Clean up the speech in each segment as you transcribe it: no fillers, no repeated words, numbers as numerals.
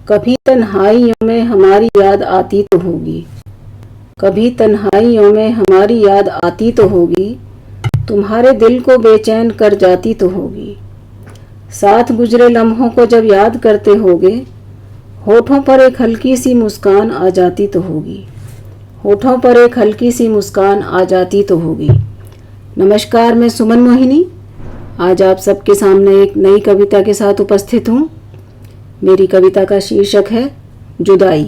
कभी तन्हाइयों में हमारी याद आती तो होगी, कभी तन्हाइयों में हमारी याद आती तो होगी, तुम्हारे दिल को बेचैन कर जाती तो होगी। साथ गुजरे लम्हों को जब याद करते होगे, होठों पर एक हल्की सी मुस्कान आ जाती तो होगी, होठों पर एक हल्की सी मुस्कान आ जाती तो होगी। नमस्कार, मैं सुमन मोहिनी आज आप सबके सामने एक नई कविता के साथ उपस्थित हूँ। मेरी कविता का शीर्षक है जुदाई।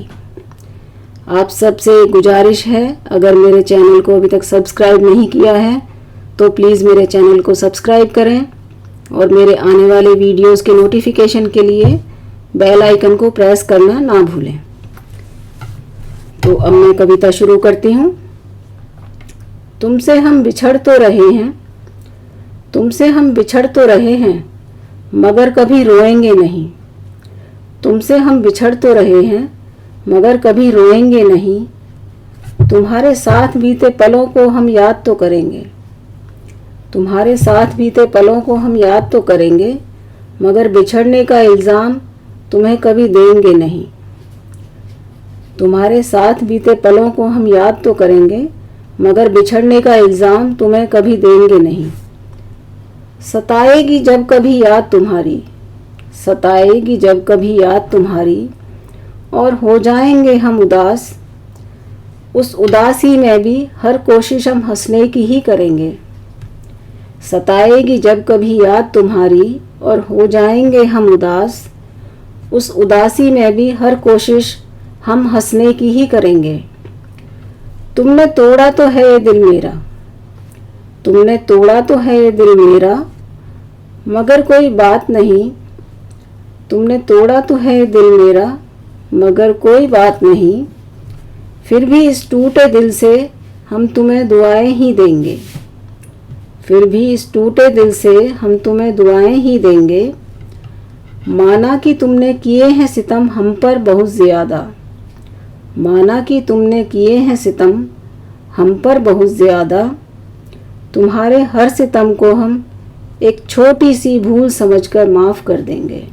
आप सबसे गुजारिश है, अगर मेरे चैनल को अभी तक सब्सक्राइब नहीं किया है तो प्लीज़ मेरे चैनल को सब्सक्राइब करें और मेरे आने वाले वीडियोस के नोटिफिकेशन के लिए बेल आइकन को प्रेस करना ना भूलें। तो अब मैं कविता शुरू करती हूँ। तुमसे हम बिछड़ तो रहे हैं, तुमसे हम बिछड़ तो रहे हैं, मगर कभी रोएंगे नहीं। तुमसे हम बिछड़ तो रहे हैं, मगर कभी रोएंगे नहीं। तुम्हारे साथ बीते पलों को हम याद तो करेंगे, तुम्हारे साथ बीते पलों को हम याद तो करेंगे, मगर बिछड़ने का इल्ज़ाम तुम्हें कभी देंगे नहीं। तुम्हारे साथ बीते पलों को हम याद तो करेंगे, मगर बिछड़ने का इल्ज़ाम तुम्हें कभी देंगे नहीं। सताएगी जब कभी याद तुम्हारी, सताएगी जब कभी याद तुम्हारी, और हो जाएंगे हम उदास। उस उदासी में भी हर कोशिश हम हंसने की ही करेंगे। सताएगी जब कभी याद तुम्हारी, और हो जाएंगे हम उदास। उस उदासी में भी हर कोशिश हम हंसने की ही करेंगे। तुमने तोड़ा तो है ये दिल मेरा, तुमने तोड़ा तो है ये दिल मेरा, मगर कोई बात नहीं। तुमने तोड़ा तो है ये दिल मेरा, मगर कोई बात नहीं। फिर भी इस टूटे दिल से हम तुम्हें दुआएं ही देंगे, फिर भी इस टूटे दिल से हम तुम्हें दुआएं ही देंगे। माना कि तुमने किए हैं सितम हम पर बहुत ज़्यादा, माना कि तुमने किए हैं सितम हम पर बहुत ज़्यादा। तुम्हारे हर सितम को हम एक छोटी सी भूल समझकर माफ़ कर देंगे,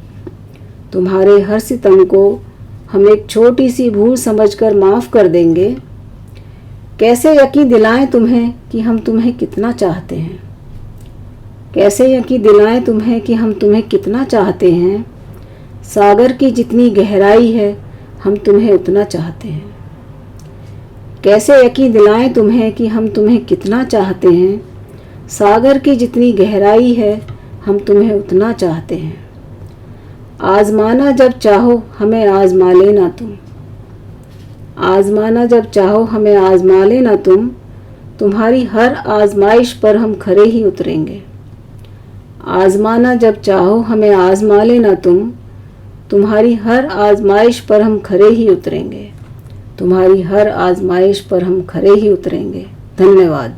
तुम्हारे हर सितम को हम एक छोटी सी भूल समझकर माफ़ कर देंगे। कैसे यकीन दिलाएं तुम्हें कि हम तुम्हें कितना चाहते हैं, कैसे यकीन दिलाएं तुम्हें कि हम तुम्हें कितना चाहते हैं। सागर की जितनी गहराई है हम तुम्हें उतना चाहते हैं। कैसे यकीन दिलाएं तुम्हें कि हम तुम्हें कितना चाहते हैं। सागर की जितनी गहराई है हम तुम्हें उतना चाहते हैं। आज़माना जब चाहो हमें आज़मा लेना तुम, आज़माना जब चाहो हमें आज़मा लेना तुम। तुम्हारी हर आज़माइश पर हम खरे ही उतरेंगे। आज़माना जब चाहो हमें आज़मा लेना तुम। तुम्हारी हर आज़माइश पर हम खरे ही उतरेंगे, तुम्हारी हर आज़माइश पर हम खरे ही उतरेंगे। धन्यवाद।